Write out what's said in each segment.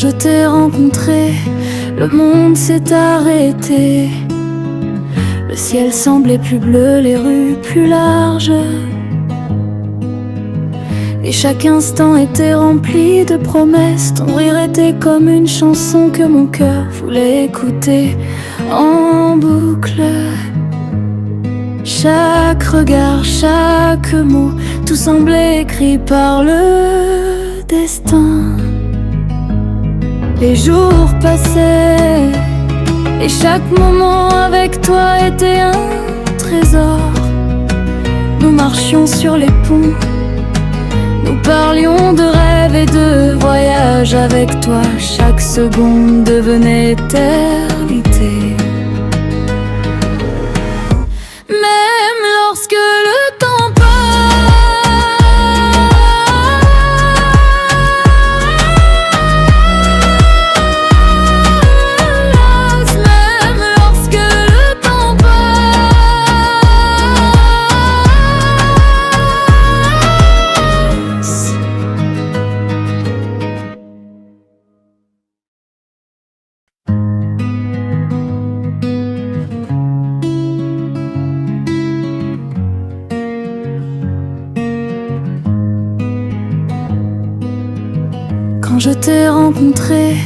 je t'ai rencontré, le monde s'est arrêté. Le ciel semblait plus bleu, les rues plus larges. Et chaque instant était rempli de promesses. Ton rire était comme une chanson que mon cœur voulait écouter en boucle. Chaque regard, chaque mot, tout semblait écrit par le destin. Les jours passaient et chaque moment avec toi était un trésor. Nous marchions sur les ponts, nous parlions de rêves et de voyages avec toi. Chaque seconde devenait éternité. Même lorsque le temps passe, même lorsque le temps passe. Quand je t'ai rencontré,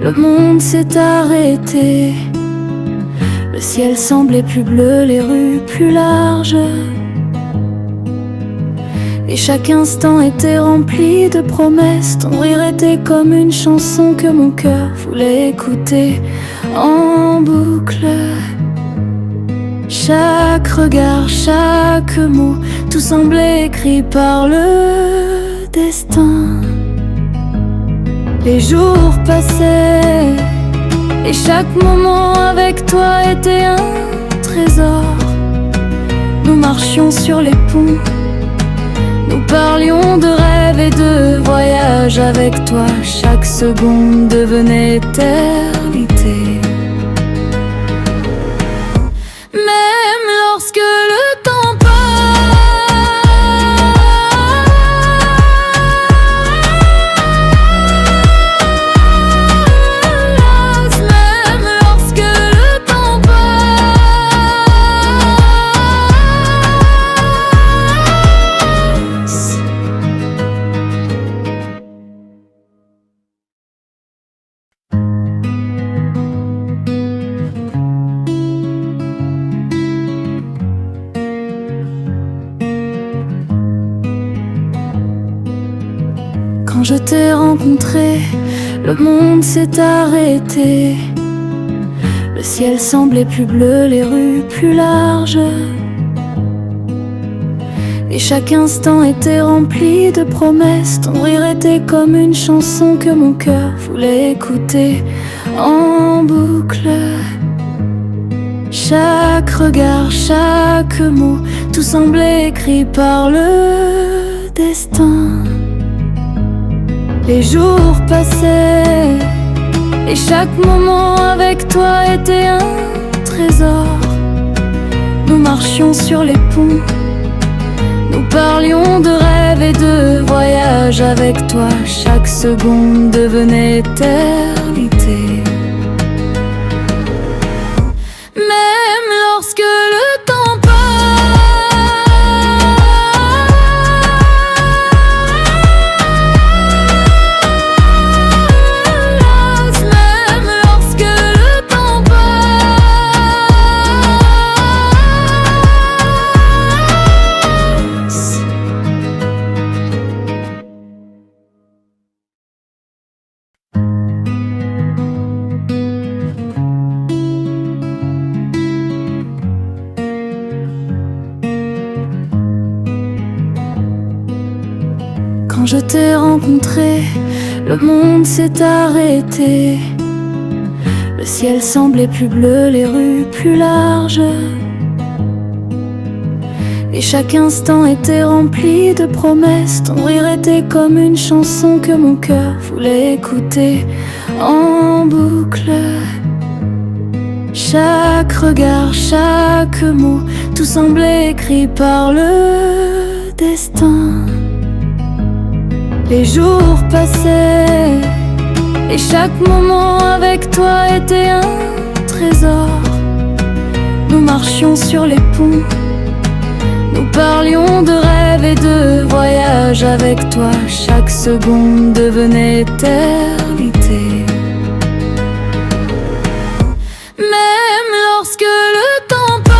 le monde s'est arrêté. Le ciel semblait plus bleu, les rues plus larges. Et chaque instant était rempli de promesses. Ton rire était comme une chanson que mon cœur voulait écouter en boucle. Chaque regard, chaque mot, tout semblait écrit par le destin. Les jours passaient et chaque moment avec toi était un trésor. Nous marchions sur les ponts, nous parlions de rêves et de voyages avec toi. Chaque seconde devenait éternité. Même lorsque le temps passe, quand je t'ai rencontré, le monde s'est arrêté. Le ciel semblait plus bleu, les rues plus larges. Et chaque instant était rempli de promesses. Ton rire était comme une chanson que mon cœur voulait écouter en boucle. Chaque regard, chaque mot, tout semblait écrit par le destin. Les jours passaient et chaque moment avec toi était un trésor. Nous marchions sur les ponts, nous parlions de rêves et de voyages avec toi. Chaque seconde devenait éternité. Même lorsque le temps passe, quand je t'ai rencontré, le monde s'est arrêté. Le ciel semblait plus bleu, les rues plus larges. Et chaque instant était rempli de promesses. Ton rire était comme une chanson que mon cœur voulait écouter en boucle. Chaque regard, chaque mot, tout semblait écrit par le destin. Les jours passaient Et chaque moment avec toi était un trésor. Nous marchions sur les ponts, nous parlions de rêves et de voyages. Avec toi, chaque seconde devenait éternité. Même lorsque le temps passe,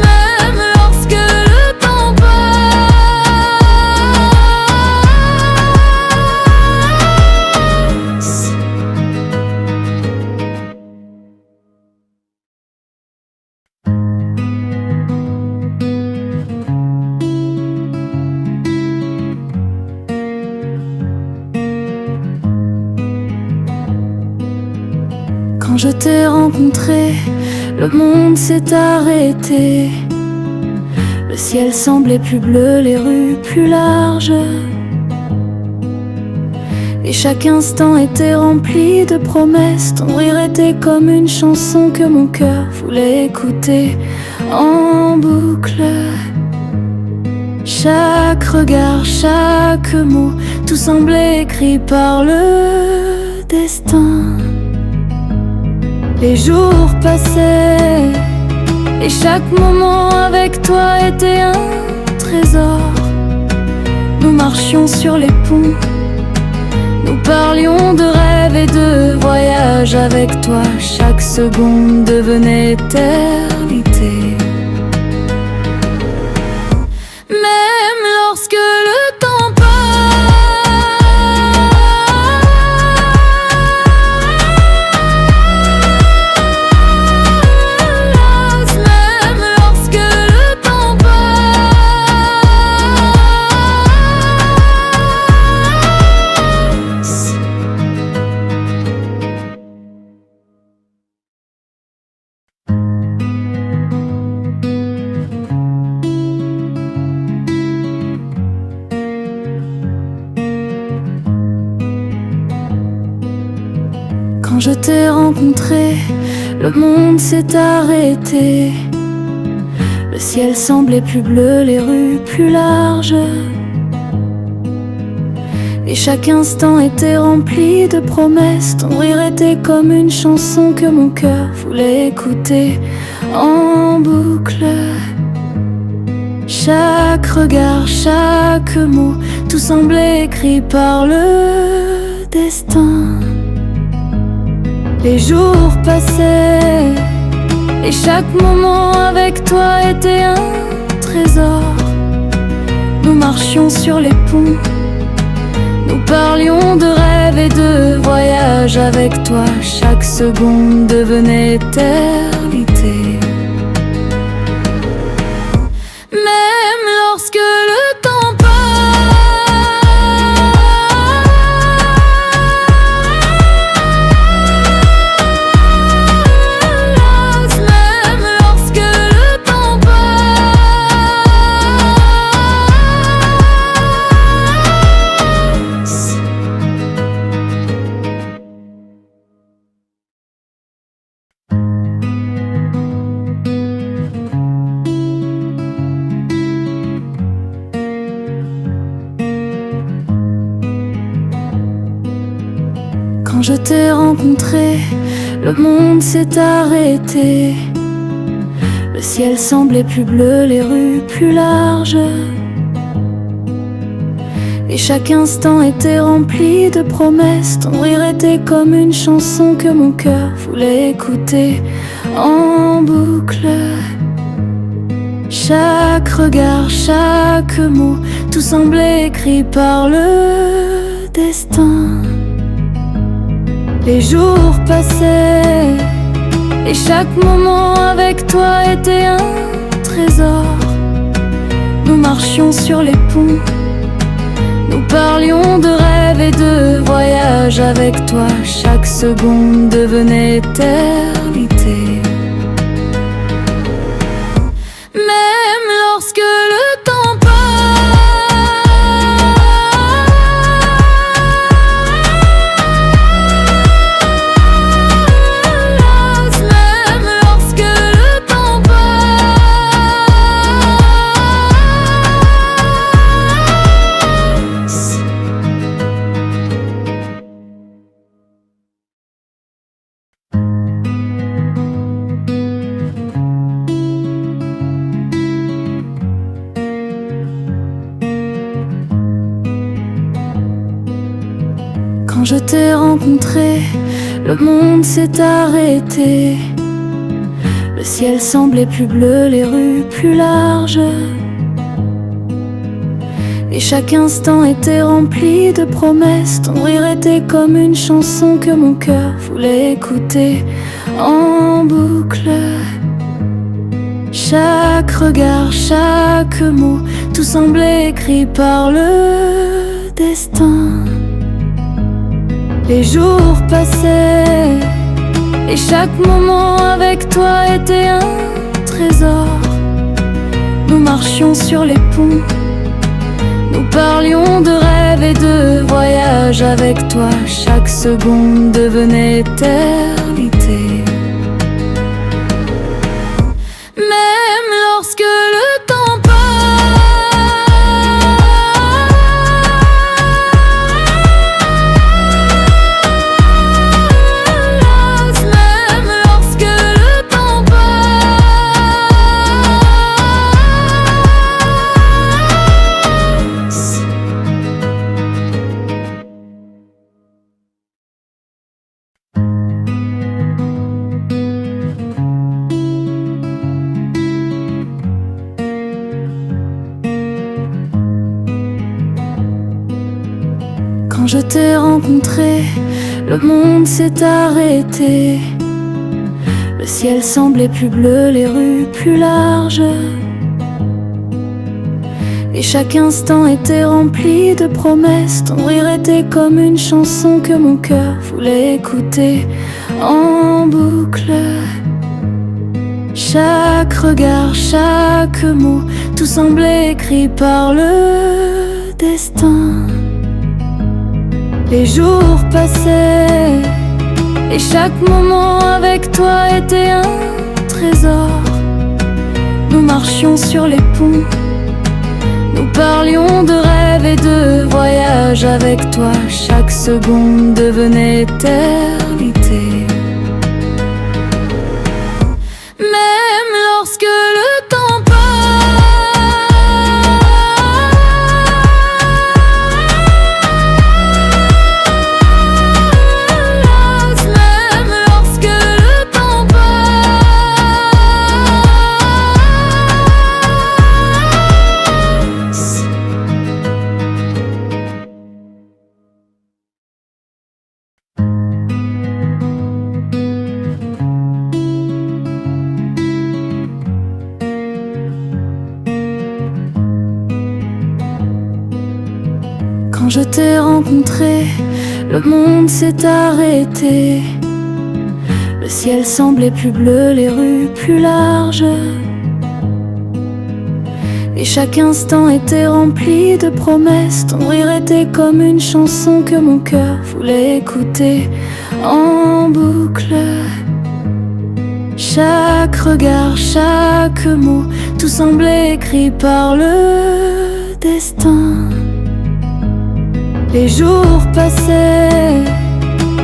même lorsque le temps passe. Quand je t'ai rencontré, le monde s'est arrêté. Le ciel semblait plus bleu, les rues plus larges. Et chaque instant était rempli de promesses. Ton rire était comme une chanson que mon cœur voulait écouter en boucle. Chaque regard, chaque mot, tout semblait écrit par le destin. Les jours passaient et chaque moment avec toi était un trésor. Nous marchions sur les ponts, nous parlions de rêves et de voyages. Avec toi, chaque seconde devenait éternité. Même lorsque le temps passe, quand je t'ai rencontré, le monde s'est arrêté. Le ciel semblait plus bleu, les rues plus larges. Et chaque instant était rempli de promesses. Ton rire était comme une chanson que mon cœur voulait écouter en boucle. Chaque regard, chaque mot, tout semblait écrit par le destin. Les jours passaient et chaque moment avec toi était un trésor. Nous marchions sur les ponts, nous parlions de rêves et de voyages. Avec toi, chaque seconde devenait éternité. Même lorsque le temps passe, quand je t'ai rencontré, le monde s'est arrêté. Le ciel semblait plus bleu, les rues plus larges. Et chaque instant était rempli de promesses. Ton rire était comme une chanson que mon cœur voulait écouter en boucle. Chaque regard, chaque mot, tout semblait écrit par le destin. Les jours passaient et chaque moment avec toi était un trésor. Nous marchions sur les ponts, nous parlions de rêves et de voyages. Avec toi, chaque seconde devenait éternité. Même lorsque le temps passe, même lorsque le temps passe. Quand je t'ai rencontré, le monde s'est arrêté. Le ciel semblait plus bleu, les rues plus larges. Et chaque instant était rempli de promesses. Ton rire était comme une chanson que mon cœur voulait écouter en boucle. Chaque regard, chaque mot, tout semblait écrit par le destin. Les jours passaient et chaque moment avec toi était un trésor. Nous marchions sur les ponts, nous parlions de rêves et de voyages avec toi. Chaque seconde devenait éternité. Même lorsque le temps passe, même lorsque le temps passe. Quand je t'ai rencontré, le monde s'est arrêté. Le ciel semblait plus bleu, les rues plus larges. Et chaque instant était rempli de promesses. Ton rire était comme une chanson que mon cœur voulait écouter en boucle. Chaque regard, chaque mot, tout semblait écrit par le destin. Les jours passaient et chaque moment avec toi était un trésor. Nous marchions sur les ponts, nous parlions de rêves et de voyages avec toi. Chaque seconde devenait éternité. Même lorsque le temps passe, quand je t'ai rencontré, le monde s'est arrêté. Le ciel semblait plus bleu, les rues plus larges. Et chaque instant était rempli de promesses. Ton rire était comme une chanson que mon cœur voulait écouter en boucle. Chaque regard, chaque mot, tout semblait écrit par le destin. Les jours passaient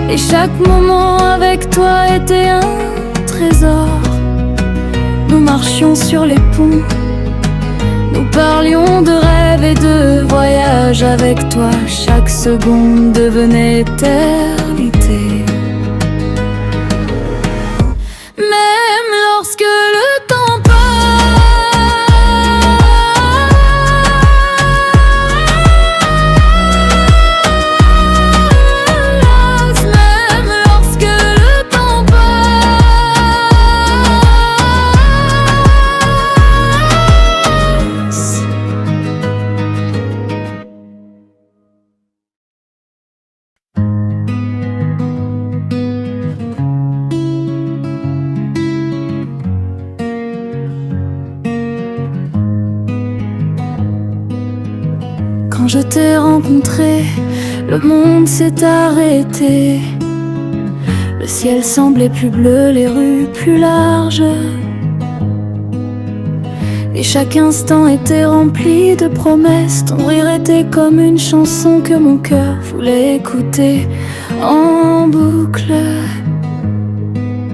et chaque moment avec toi était un trésor. Nous marchions sur les ponts, nous parlions de rêves et de voyages avec toi. Chaque seconde devenait éternité. Même lorsque le temps passe, quand je t'ai rencontré, le monde s'est arrêté. Le ciel semblait plus bleu, les rues plus larges. Et chaque instant était rempli de promesses. Ton rire était comme une chanson que mon cœur voulait écouter en boucle.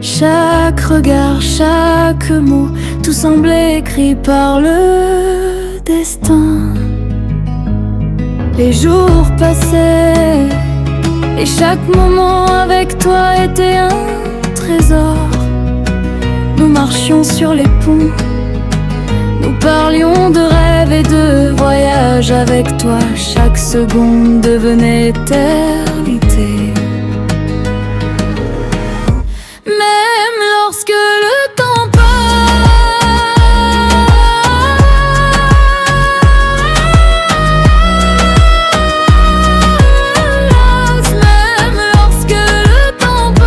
Chaque regard, chaque mot, tout semblait écrit par le destin. Les jours passaient Et chaque moment avec toi était un trésor. Nous marchions sur les ponts, nous parlions de rêves et de voyages. Avec toi, chaque seconde devenait éternité. Même lorsque le temps passe, même lorsque le temps passe.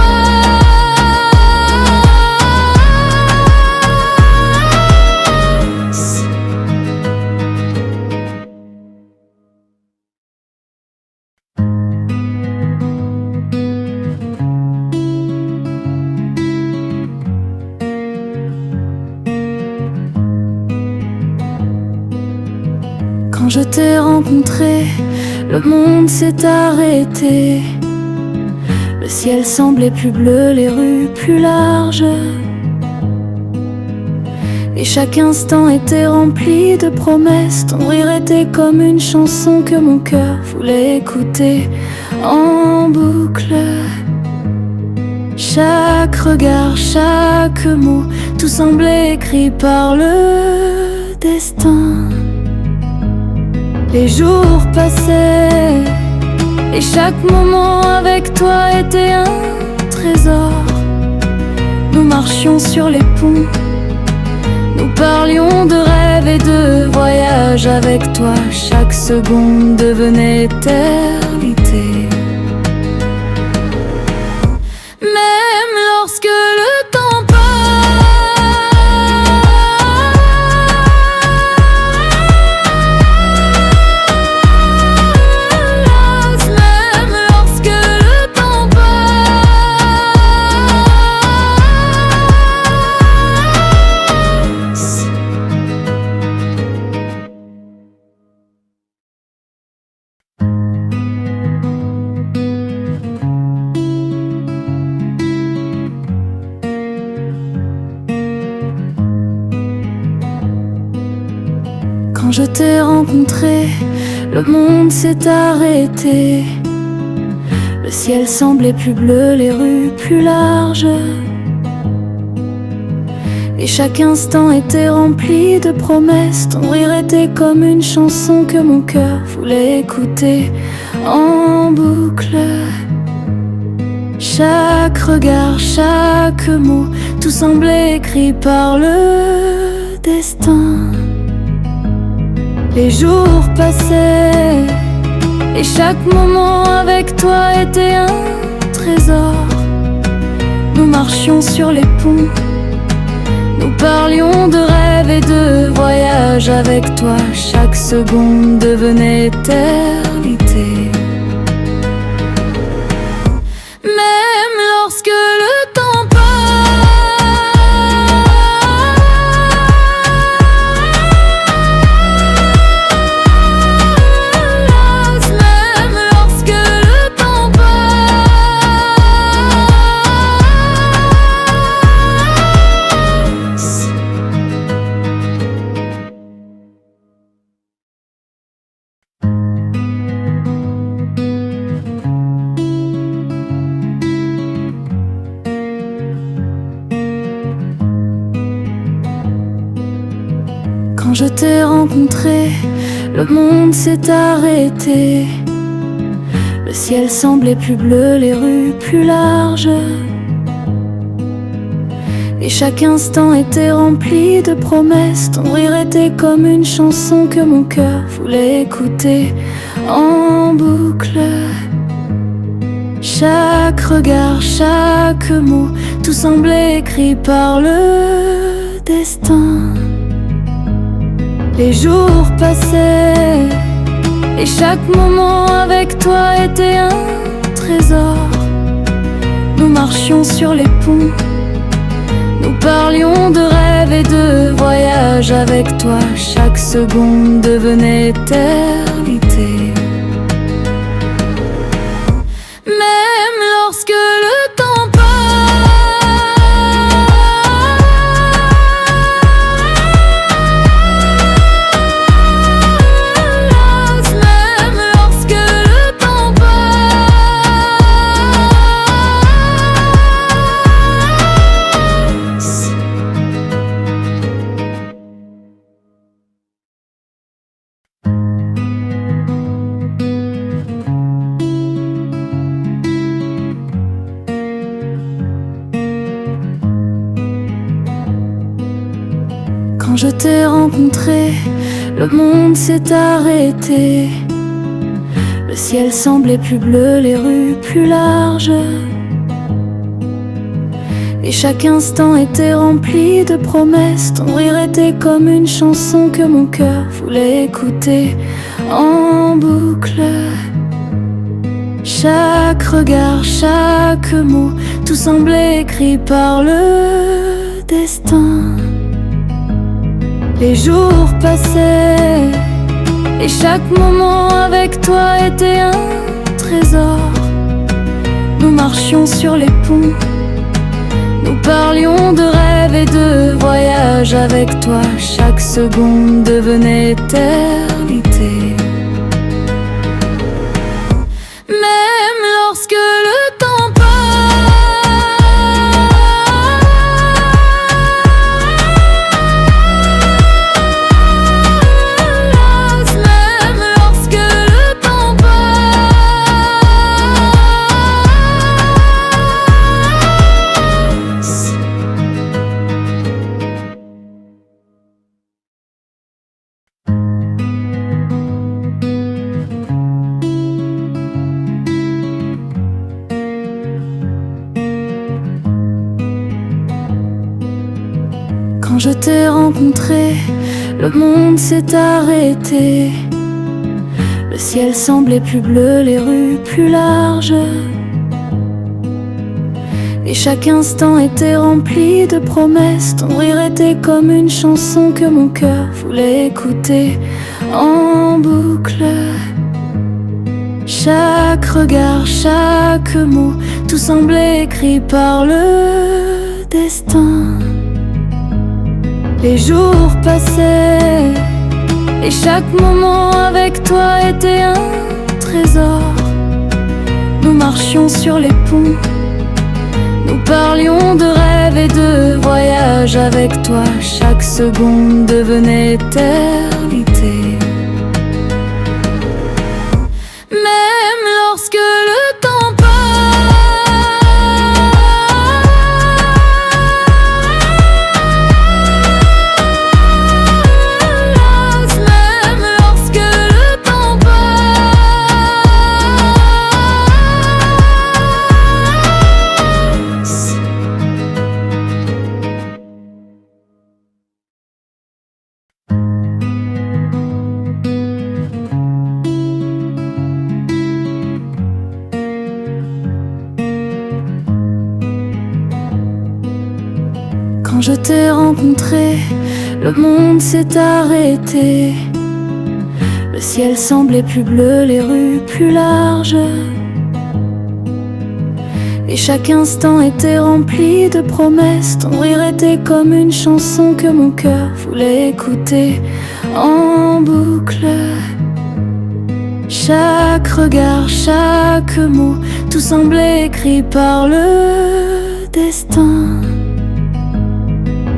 Quand je t'ai rencontré, le monde s'est arrêté. Le ciel semblait plus bleu, les rues plus larges. Et chaque instant était rempli de promesses. Ton rire était comme une chanson que mon cœur voulait écouter en boucle. Chaque regard, chaque mot, tout semblait écrit par le destin. Les jours passaient et chaque moment avec toi était un trésor. Nous marchions sur les ponts, nous parlions de rêves et de voyages. Avec toi, chaque seconde devenait éternité. Même lorsque le temps passe, même lorsque le temps passe. Quand je t'ai rencontré, le monde s'est arrêté. Le ciel semblait plus bleu, les rues plus larges. Et chaque instant était rempli de promesses. Ton rire était comme une chanson que mon cœur voulait écouter en boucle. Chaque regard, chaque mot, tout semblait écrit par le destin. Les jours passaient et chaque moment avec toi était un trésor. Nous marchions sur les ponts, nous parlions de rêves et de voyages. Avec toi, chaque seconde devenait éternité. Même lorsque le temps passe, même lorsque le temps passe. Quand je t'ai rencontré, le monde s'est arrêté. Le ciel semblait plus bleu, les rues plus larges. Et chaque instant était rempli de promesses. Ton rire était comme une chanson que mon cœur voulait écouter en boucle. Chaque regard, chaque mot, tout semblait écrit par le destin. Les jours passaient et chaque moment avec toi était un trésor. Nous marchions sur les ponts, nous parlions de rêves et de voyages. Avec toi, chaque seconde devenait éternité. Même lorsque le temps passe, même lorsque le temps passe. je t'ai rencontré, le monde s'est arrêté. Le ciel semblait plus bleu, les rues plus larges. Et chaque instant était rempli de promesses. Ton rire était comme une chanson que mon cœur voulait écouter en boucle. Chaque regard, chaque mot, tout semblait écrit par le destin. Les jours passaient et chaque moment avec toi était un trésor. Nous marchions sur les ponts, nous parlions de rêves et de voyages. Avec toi, chaque seconde devenait éternité. Même lorsque le temps passe, même lorsque le temps passe. Quand je t'ai rencontré, le monde s'est arrêté. Le ciel semblait plus bleu, les rues plus larges. Et chaque instant était rempli de promesses. Ton rire était comme une chanson que mon cœur voulait écouter en boucle. Chaque regard, chaque mot, tout semblait écrit par le destin. Les jours passaient et chaque moment avec toi était un trésor. Nous marchions sur les ponts, nous parlions de rêves et de voyages. Avec toi, chaque seconde devenait éternité. Même lorsque le temps passe, même lorsque le temps passe. Quand je t'ai rencontré, le monde s'est arrêté. Le ciel semblait plus bleu, les rues plus larges. Et chaque instant était rempli de promesses. Ton rire était comme une chanson que mon cœur voulait écouter en boucle. Chaque regard, chaque mot, tout semblait écrit par le destin.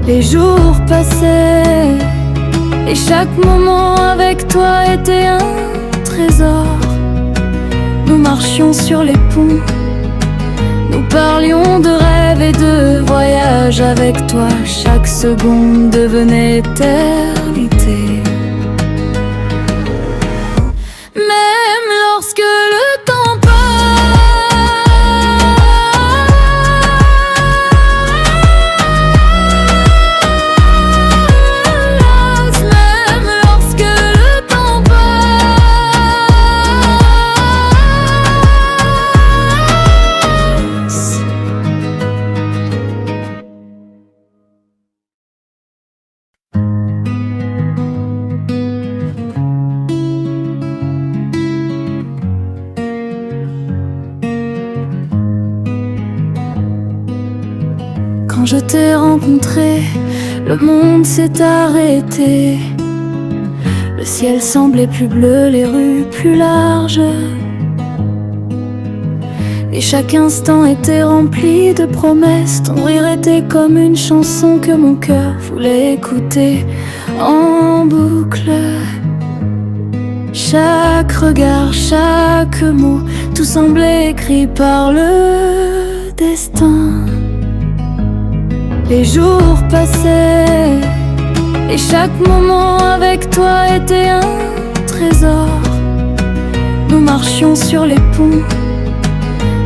Les jours passaient et chaque moment avec toi était un trésor. Nous marchions sur les ponts, nous parlions de rêves et de voyages. Avec toi, chaque seconde devenait éternité. Même lorsque le temps passe, même lorsque le temps passe. Quand je t'ai rencontré, le monde s'est arrêté. Le ciel semblait plus bleu, les rues plus larges. Et chaque instant était rempli de promesses. Ton rire était comme une chanson que mon cœur voulait écouter en boucle. Chaque regard, chaque mot, tout semblait écrit par le destin. Les jours passaient Et chaque moment avec toi était un trésor. Nous marchions sur les ponts,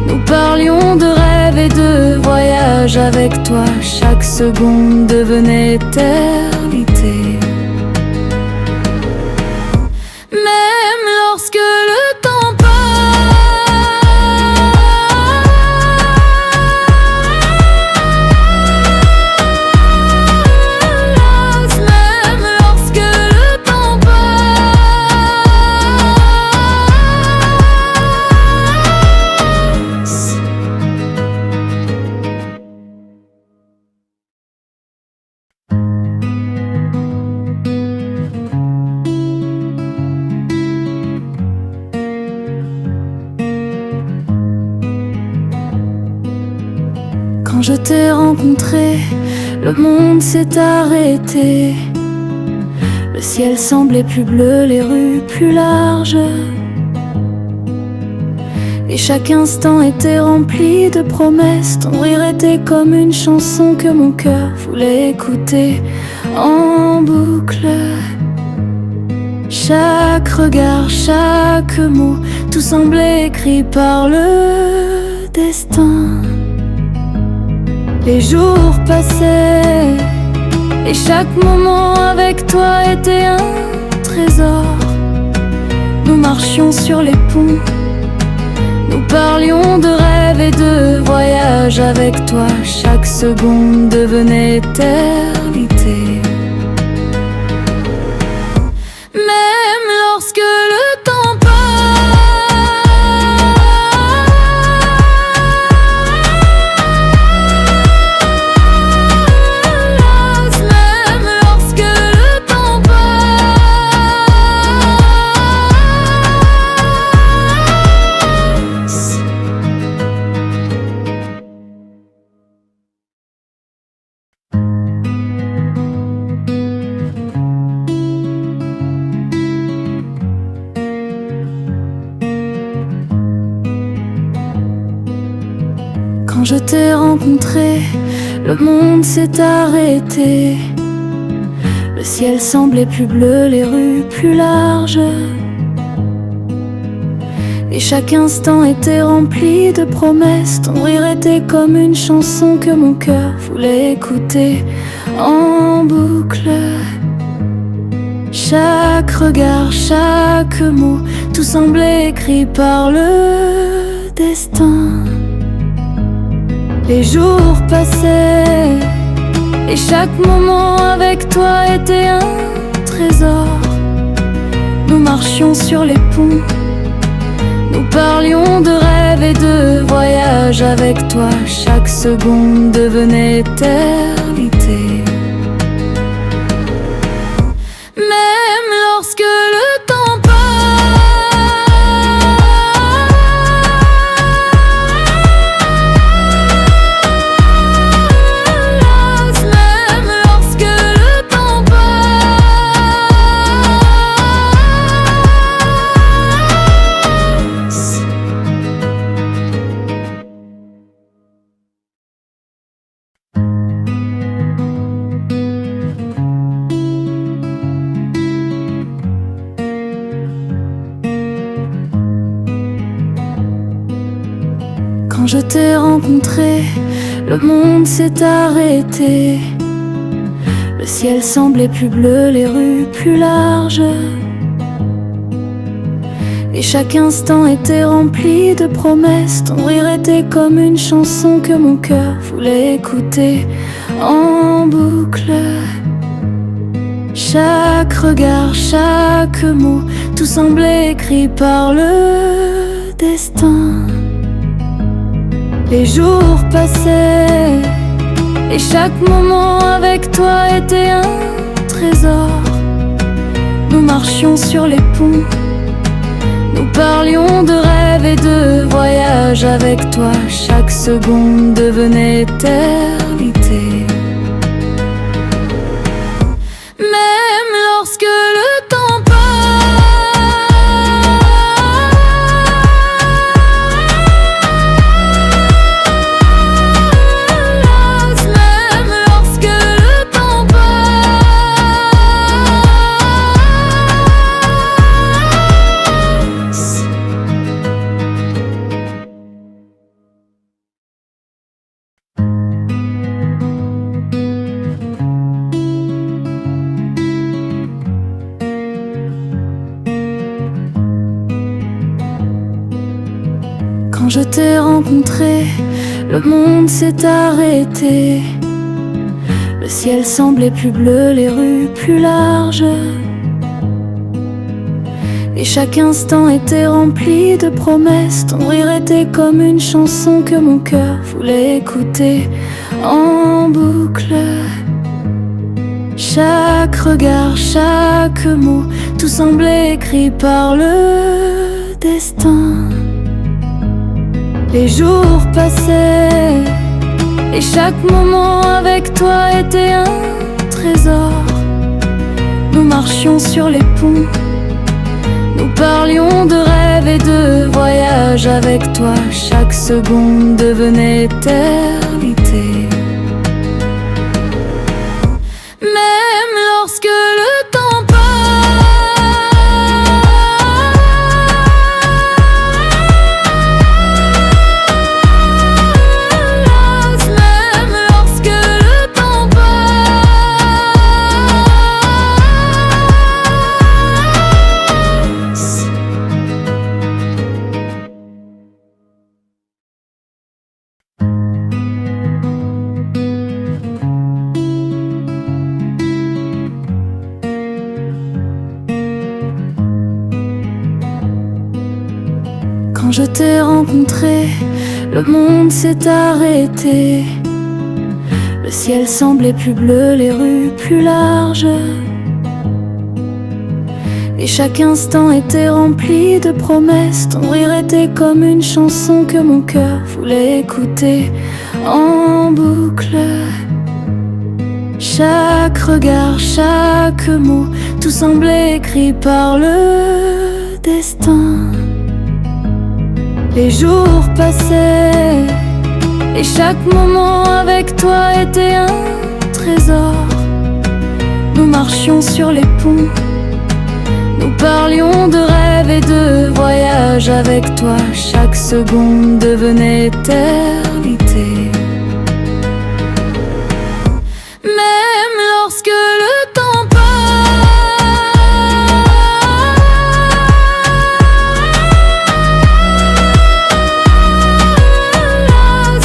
nous parlions de rêves et de voyages. Avec toi, chaque seconde devenait éternité. Même lorsque le temps passe, même lorsque le temps passe. Quand je t'ai rencontré, le monde s'est arrêté. Le ciel semblait plus bleu, les rues plus larges. Et chaque instant était rempli de promesses. Ton rire était comme une chanson que mon cœur voulait écouter en boucle. Chaque regard, chaque mot, tout semblait écrit par le destin. Les jours passaient et chaque moment avec toi était un trésor. Nous marchions sur les ponts, nous parlions de rêves et de voyages. Avec toi, chaque seconde devenait éternité. Même lorsque le temps passe, même lorsque le temps passe. Quand je t'ai rencontré, le monde s'est arrêté. Le ciel semblait plus bleu, les rues plus larges. Et chaque instant était rempli de promesses. Ton rire était comme une chanson que mon cœur voulait écouter en boucle. Chaque regard, chaque mot, tout semblait écrit par le destin. Les jours passaient et chaque moment avec toi était un trésor. Nous marchions sur les ponts, nous parlions de rêves et de voyages. Avec toi, chaque seconde devenait éternité. Même lorsque le temps passe, même lorsque le temps passe. Quand je t'ai rencontré, le monde s'est arrêté. Le ciel semblait plus bleu, les rues plus larges. Et chaque instant était rempli de promesses. Ton rire était comme une chanson que mon cœur voulait écouter en boucle. Chaque regard, chaque mot, tout semblait écrit par le destin. Les jours passaient et chaque moment avec toi était un trésor. Nous marchions sur les ponts, nous parlions de rêves et de voyages. Avec toi, chaque seconde devenait éternité. Même lorsque le temps passe, même lorsque le temps passe. Quand je t'ai rencontré, le monde s'est arrêté. Le ciel semblait plus bleu, les rues plus larges. Et chaque instant était rempli de promesses. Ton rire était comme une chanson que mon cœur voulait écouter en boucle. Chaque regard, chaque mot, tout semblait écrit par le destin. Les jours passaient et chaque moment avec toi était un trésor. Nous marchions sur les ponts, nous parlions de rêves et de voyages avec toi. Chaque seconde devenait éternité. Même lorsque le temps passe, même lorsque le temps passe. Quand je t'ai rencontré, le monde s'est arrêté. Le ciel semblait plus bleu, les rues plus larges. Et chaque instant était rempli de promesses. Ton rire était comme une chanson que mon cœur voulait écouter en boucle. Chaque regard, chaque mot, tout semblait écrit par le destin. Les jours passaient et chaque moment avec toi était un trésor. Nous marchions sur les ponts, nous parlions de rêves et de voyages avec toi. Chaque seconde devenait éternité. Même lorsque le temps passe,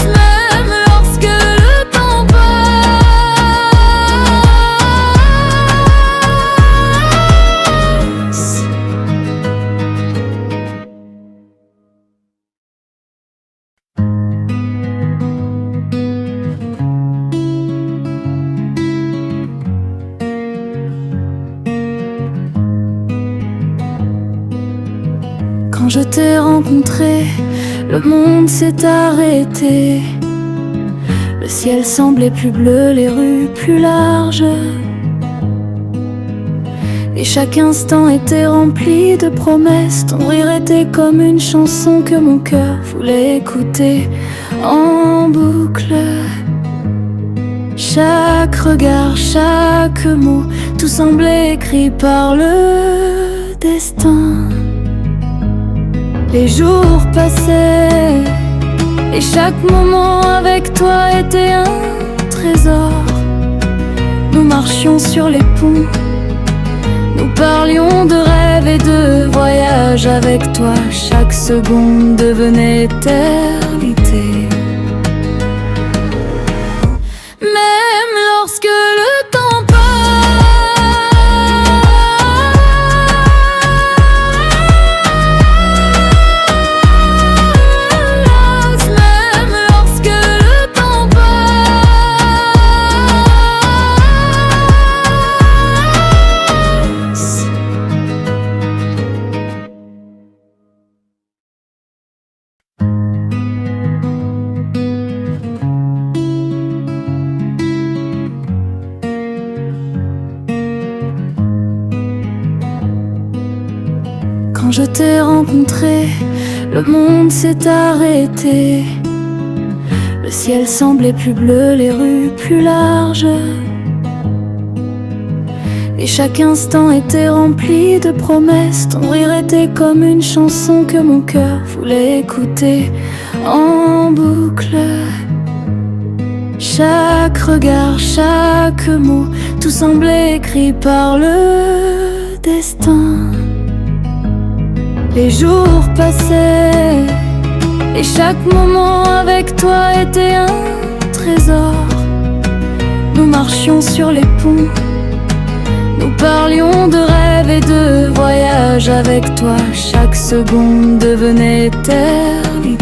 même lorsque le temps passe. Quand je t'ai rencontré, le monde s'est arrêté. Le ciel semblait plus bleu, les rues plus larges. Et chaque instant était rempli de promesses. Ton rire était comme une chanson que mon cœur voulait écouter en boucle. Chaque regard, chaque mot, tout semblait écrit par le destin. Les jours passaient et chaque moment avec toi était un trésor. Nous marchions sur les ponts, nous parlions de rêves et de voyages avec toi. Chaque seconde devenait éternité. Même lorsque le temps passe, même lorsque le temps passe. Quand je t'ai rencontré, le monde s'est arrêté. Le ciel semblait plus bleu, les rues plus larges. Et chaque instant était rempli de promesses. Ton rire était comme une chanson que mon cœur voulait écouter en boucle. Chaque regard, chaque mot, tout semblait écrit par le destin. Les jours passaient Et chaque moment avec toi était un trésor. Nous marchions sur les ponts, nous parlions de rêves et de voyages avec toi. Chaque seconde devenait éternité.